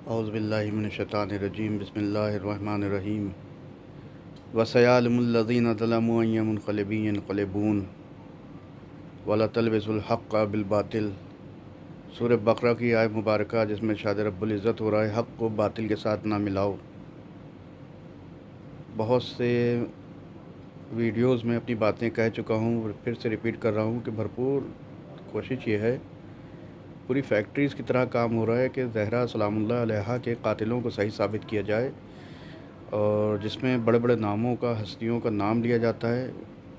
اعوذ باللہ من الشیطان الرجیم بسم اللہ الرحمن الرحیم وسیعلم الذین ظلموا أَیَّ منقلب ینقلبون ولا تلبسوا الحق بالباطل۔ سورہ بقرہ کی آیت مبارکہ جس میں ارشاد رب العزت ہو رہا ہے حق کو باطل کے ساتھ نہ ملاؤ۔ بہت سے ویڈیوز میں اپنی باتیں کہہ چکا ہوں اور پھر سے ریپیٹ کر رہا ہوں کہ بھرپور کوشش یہ ہے، پوری فیکٹریز کی طرح کام ہو رہا ہے کہ زہرا سلام اللہ علیہا کے قاتلوں کو صحیح ثابت کیا جائے، اور جس میں بڑے بڑے ناموں کا، ہستیوں کا نام لیا جاتا ہے،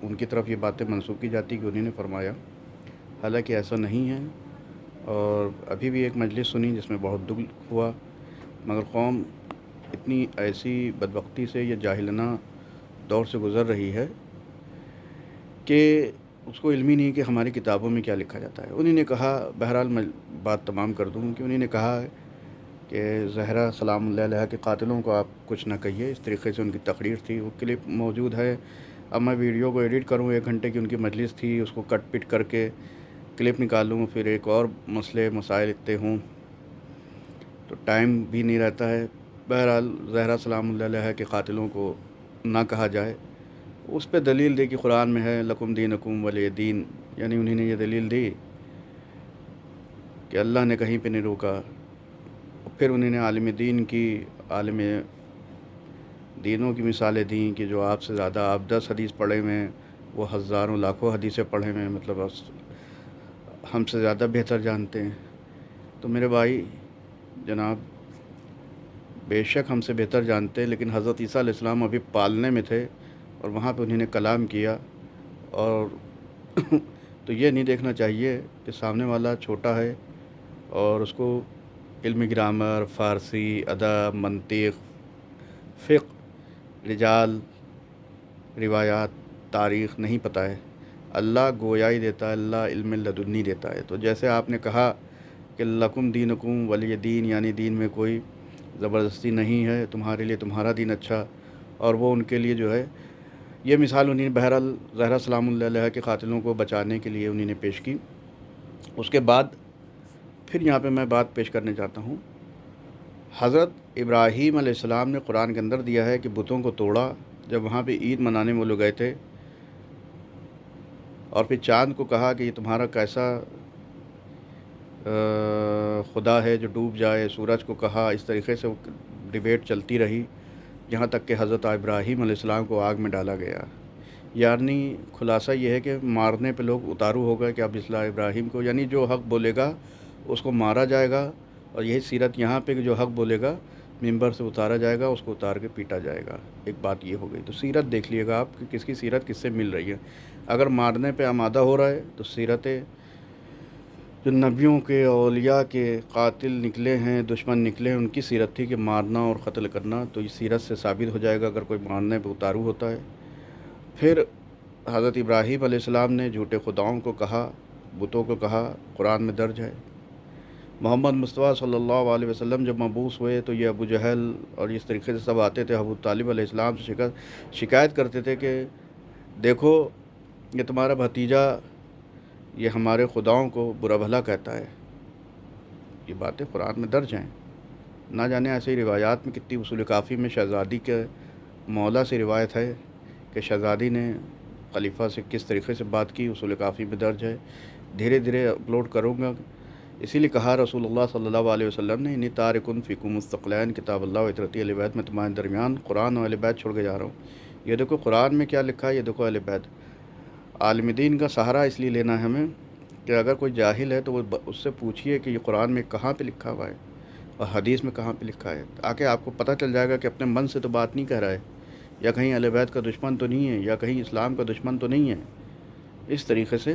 ان کی طرف یہ باتیں منسوخ کی جاتی کہ انہوں نے فرمایا، حالانکہ ایسا نہیں ہے۔ اور ابھی بھی ایک مجلس سنی جس میں بہت دکھ ہوا، مگر قوم اتنی ایسی بدبختی سے یا جاہلانہ دور سے گزر رہی ہے کہ اس کو علم ہی نہیں کہ ہماری کتابوں میں کیا لکھا جاتا ہے۔ انہوں نے کہا، بہرحال میں بات تمام کر دوں کہ انہوں نے کہا کہ زہرا سلام اللہ علیہ کے قاتلوں کو آپ کچھ نہ کہیے، اس طریقے سے ان کی تقریر تھی، وہ کلپ موجود ہے۔ اب میں ویڈیو کو ایڈٹ کروں، 1 گھنٹے کی ان کی مجلس تھی، اس کو کٹ پٹ کر کے کلپ نکالوں، پھر ایک اور مسائل اتنے ہوں تو ٹائم بھی نہیں رہتا ہے۔ بہرحال زہرا سلام اللہ علیہ کے قاتلوں کو نہ کہا جائے، اس پہ دلیل دی کہ قرآن میں ہے لکم دینکم ولی دین، یعنی انہوں نے یہ دلیل دی کہ اللہ نے کہیں پہ نہیں روکا۔ پھر انہوں نے عالم دینوں کی مثالیں دیں کہ جو آپ سے زیادہ، آپ 10 حدیث پڑھے ہوئے ہیں، وہ ہزاروں لاکھوں حدیثیں پڑھے ہوئے ہیں، مطلب ہم سے زیادہ بہتر جانتے ہیں۔ تو میرے بھائی جناب، بے شک ہم سے بہتر جانتے ہیں، لیکن حضرت عیسیٰ علیہ السلام ابھی پالنے میں تھے اور وہاں پہ انہوں نے کلام کیا، اور تو یہ نہیں دیکھنا چاہیے کہ سامنے والا چھوٹا ہے اور اس کو علم گرامر، فارسی، ادب، منطق، فقہ، رجال، روایات، تاریخ نہیں پتہ ہے۔ اللہ گویائی دیتا ہے، اللہ علم لدنی دیتا ہے۔ تو جیسے آپ نے کہا کہ لکم دینکم ولی دین، یعنی دین میں کوئی زبردستی نہیں ہے، تمہارے لیے تمہارا دین اچھا، اور وہ ان کے لیے جو ہے، یہ مثال انہیں بہرحال زہرا سلام اللہ علیہ کے قاتلوں کو بچانے کے لیے انہیں نے پیش کی۔ اس کے بعد پھر یہاں پہ میں بات پیش کرنے چاہتا ہوں، حضرت ابراہیم علیہ السلام نے قرآن کے اندر دیا ہے کہ بتوں کو توڑا، جب وہاں پہ عید منانے وہ لوگ گئے تھے، اور پھر چاند کو کہا کہ یہ تمہارا کیسا خدا ہے جو ڈوب جائے، سورج کو کہا، اس طریقے سے وہ ڈیبیٹ چلتی رہی، یہاں تک کہ حضرت ابراہیم علیہ السلام کو آگ میں ڈالا گیا۔ یعنی خلاصہ یہ ہے کہ مارنے پہ لوگ اتارو ہو گئے کہ اب اسلام ابراہیم کو، یعنی جو حق بولے گا اس کو مارا جائے گا، اور یہی سیرت یہاں پہ کہ جو حق بولے گا ممبر سے اتارا جائے گا، اس کو اتار کے پیٹا جائے گا۔ ایک بات یہ ہو گئی۔ تو سیرت دیکھ لیے گا آپ کہ کس کی سیرت کس سے مل رہی ہے۔ اگر مارنے پہ آمادہ ہو رہا ہے تو سیرتیں جو نبیوں کے، اولیاء کے قاتل نکلے ہیں، دشمن نکلے ہیں، ان کی سیرت تھی کہ مارنا اور قتل کرنا، تو یہ سیرت سے ثابت ہو جائے گا اگر کوئی مارنے پہ اتارو ہوتا ہے۔ پھر حضرت ابراہیم علیہ السلام نے جھوٹے خداؤں کو کہا، بتوں کو کہا، قرآن میں درج ہے۔ محمد مصطفیٰ صلی اللہ علیہ وسلم جب مبعوث ہوئے تو یہ ابو جہل اور اس طریقے سے سب آتے تھے، ابو طالب علیہ السلام سے شکایت کرتے تھے کہ دیکھو یہ تمہارا بھتیجا، یہ ہمارے خداؤں کو برا بھلا کہتا ہے۔ یہ باتیں قرآن میں درج ہیں۔ نہ جانے ایسی روایات میں کتنی، اصول کافی میں شہزادی کے مولا سے روایت ہے کہ شہزادی نے خلیفہ سے کس طریقے سے بات کی، اصول کافی میں درج ہے۔ دھیرے دھیرے اپلوڈ کروں گا۔ اسی لیے کہا رسول اللہ صلی اللہ علیہ وسلم نے، انی تارکن فیکم مستقلین کتاب اللہ و اطرتی اہل بیت، میں تمہارے درمیان قرآن اور اہل بیت چھوڑ کے جا رہا ہوں۔ یہ دیکھو قرآن میں کیا لکھا ہے، یہ دیکھو اہل بیت۔ عالم دین کا سہارا اس لیے لینا ہے ہمیں کہ اگر کوئی جاہل ہے تو وہ اس سے پوچھیے کہ یہ قرآن میں کہاں پہ لکھا ہوا ہے اور حدیث میں کہاں پہ لکھا ہے، تاکہ آپ کو پتہ چل جائے گا کہ اپنے من سے تو بات نہیں کہہ رہا ہے، یا کہیں اہل بیت کا دشمن تو نہیں ہے، یا کہیں اسلام کا دشمن تو نہیں ہے۔ اس طریقے سے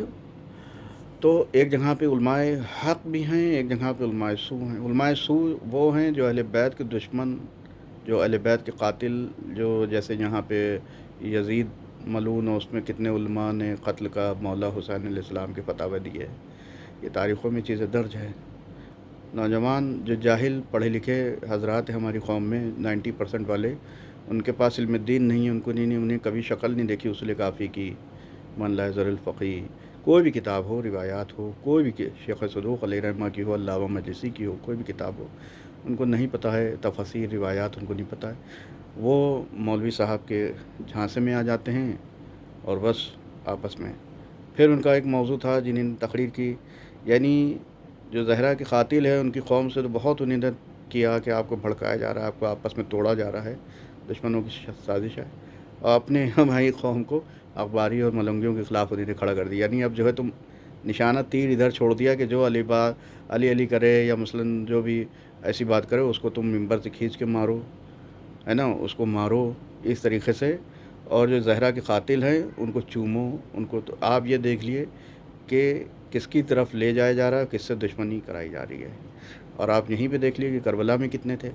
تو ایک جگہ پہ علماء حق بھی ہیں، ایک جگہ پہ علماء سو ہیں۔ علماء سو وہ ہیں جو اہل بیت کے دشمن، جو اہل بیت کے قاتل، جو جیسے یہاں پہ یزید ملعون، اس میں کتنے علماء نے قتل کا مولا حسین علیہ السلام کے فتاوی دیے، یہ تاریخوں میں چیزیں درج ہیں۔ نوجوان جو جاہل پڑھے لکھے حضرات ہیں ہماری قوم میں 90% والے، ان کے پاس علم دین نہیں ہے، انہیں کبھی شکل نہیں دیکھی اصول کافی کی، من لا یزر الفقی، کوئی بھی کتاب ہو، روایات ہو، کوئی بھی شیخ صدوق علیہ رحمہ کی ہو، علامہ مجلسی کی ہو، کوئی بھی کتاب ہو، ان کو نہیں پتہ ہے، تفاسیر روایات ان کو نہیں پتہ ہے، وہ مولوی صاحب کے جھانسے میں آ جاتے ہیں اور بس آپس میں۔ پھر ان کا ایک موضوع تھا جنہیں نے تقریر کی، یعنی جو زہرا کے قاتل ہے ان کی قوم سے تو بہت انہیں نے کیا کہ آپ کو بھڑکایا جا رہا ہے، آپ کو آپس میں توڑا جا رہا ہے، دشمنوں کی سازش ہے، اور اپنے ہماری قوم کو اخباری اور ملنگیوں کے خلاف انہیں نے کھڑا کر دیا۔ یعنی اب جو ہے تم نشانہ تیر ادھر چھوڑ دیا کہ جو علی علی کرے یا مثلاً جو بھی ایسی بات کرے اس کو تم ممبر سے کھینچ کے مارو، ہے نا، اس کو مارو اس طریقے سے، اور جو زہرا کے قاتل ہیں ان کو چومو، ان کو۔ تو آپ یہ دیکھ لیے کہ کس کی طرف لے جایا جا رہا ہے، کس سے دشمنی کرائی جا رہی ہے۔ اور آپ یہیں پہ دیکھ لیے کہ کربلا میں کتنے تھے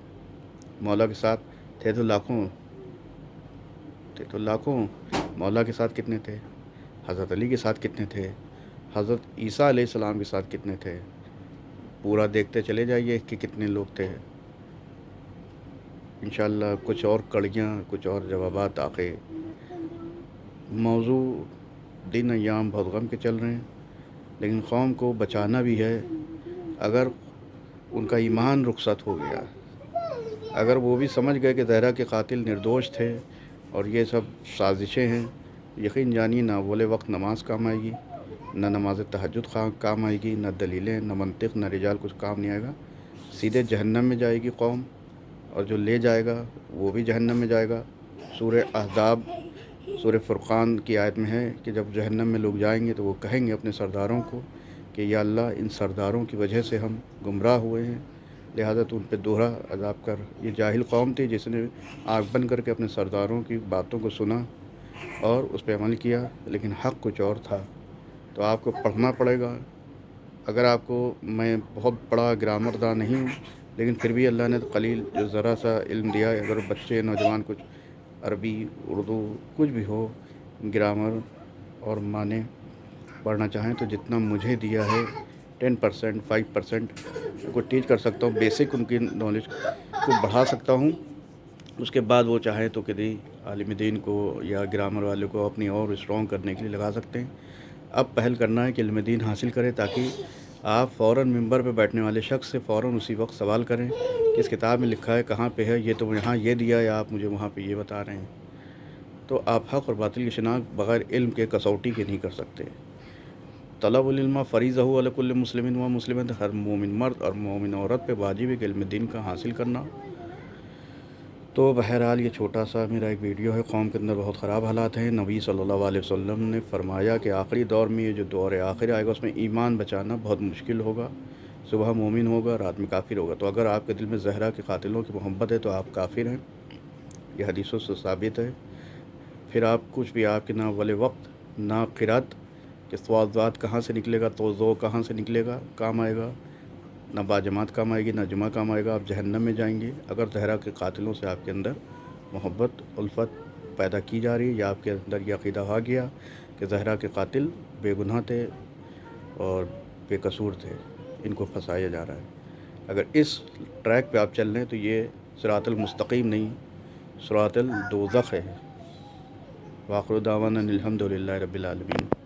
مولا کے ساتھ، تھے تو لاکھوں، تھے تو لاکھوں، مولا کے ساتھ کتنے تھے، حضرت علی کے ساتھ کتنے تھے، حضرت عیسیٰ علیہ السلام کے ساتھ کتنے تھے، پورا دیکھتے چلے جائیے کہ کتنے لوگ تھے۔ انشاءاللہ کچھ اور کڑیاں، کچھ اور جوابات آخر موضوع دن ایام بہت غم کے چل رہے ہیں، لیکن قوم کو بچانا بھی ہے۔ اگر ان کا ایمان رخصت ہو گیا، اگر وہ بھی سمجھ گئے کہ زہرا کے قاتل نردوش تھے اور یہ سب سازشیں ہیں، یقین جانیے نہ اول وقت نماز کام آئے گی، نہ نماز تہجد کام آئے گی، نہ دلیلیں، نہ منطق، نہ رجال، کچھ کام نہیں آئے گا۔ سیدھے جہنم میں جائے گی قوم، اور جو لے جائے گا وہ بھی جہنم میں جائے گا۔ سورہ احزاب، سورہ فرقان کی آیت میں ہے کہ جب جہنم میں لوگ جائیں گے تو وہ کہیں گے اپنے سرداروں کو کہ یا اللہ ان سرداروں کی وجہ سے ہم گمراہ ہوئے ہیں، لہٰذا تو ان پہ دوہرا عذاب کر۔ یہ جاہل قوم تھی جس نے آنکھ بند کر کے اپنے سرداروں کی باتوں کو سنا اور اس پہ عمل کیا، لیکن حق کچھ اور تھا۔ تو آپ کو پڑھنا پڑے گا۔ اگر آپ کو، میں بہت بڑا گرامر داں نہیں ہوں، لیکن پھر بھی اللہ نے قلیل جو ذرا سا علم دیا ہے، اگر بچے نوجوان کچھ عربی، اردو، کچھ بھی ہو، گرامر اور معنی پڑھنا چاہیں تو جتنا مجھے دیا ہے 10%، 5% کو ٹیچ کر سکتا ہوں، بیسک ان کی نالج کو بڑھا سکتا ہوں۔ اس کے بعد وہ چاہیں تو کسی عالم دین کو یا گرامر والے کو اپنی اور اسٹرانگ کرنے کے لیے لگا سکتے ہیں۔ اب پہل کرنا ہے کہ علم دین حاصل کریں، تاکہ آپ فوراً ممبر پہ بیٹھنے والے شخص سے فوراً اسی وقت سوال کریں کہ اس کتاب میں لکھا ہے کہاں پہ ہے، یہ تو یہاں یہ دیا یا آپ مجھے وہاں پہ یہ بتا رہے ہیں۔ تو آپ حق اور باطل کی شناخت بغیر علم کے کسوٹی کے نہیں کر سکتے۔ طلب العلم فریضہ علی کل مسلم و مسلمۃ، ہر مومن مرد اور مومن عورت پہ واجب ہے کہ علم دین کا حاصل کرنا۔ تو بہرحال یہ چھوٹا سا میرا ایک ویڈیو ہے۔ قوم کے اندر بہت خراب حالات ہیں۔ نبی صلی اللہ علیہ وسلم نے فرمایا کہ آخری دور میں، یہ جو دور آخر آئے گا، اس میں ایمان بچانا بہت مشکل ہوگا۔ صبح مومن ہوگا، رات میں کافر ہوگا۔ تو اگر آپ کے دل میں زہرا کے قاتلوں کی محبت ہے تو آپ کافر ہیں، یہ حدیثوں سے ثابت ہے۔ پھر آپ کچھ بھی، آپ کے نہ اول وقت، نہ قرات کہ سوالات کہاں سے نکلے گا، توضع کہاں سے نکلے گا، کام آئے گا، نہ باجماعت کام آئے گی، نہ جمعہ کام آئے گا۔ آپ جہنم میں جائیں گے اگر زہرا کے قاتلوں سے آپ کے اندر محبت، الفت پیدا کی جا رہی ہے، یا آپ کے اندر یہ عقیدہ آ گیا کہ زہرا کے قاتل بے گناہ تھے اور بے قصور تھے، ان کو پھنسایا جا رہا ہے۔ اگر اس ٹریک پہ آپ چل رہے ہیں تو یہ صراط المستقیم نہیں، صراط الدوزخ ہے۔ وآخر دعوانا الحمد للہ رب العالمین۔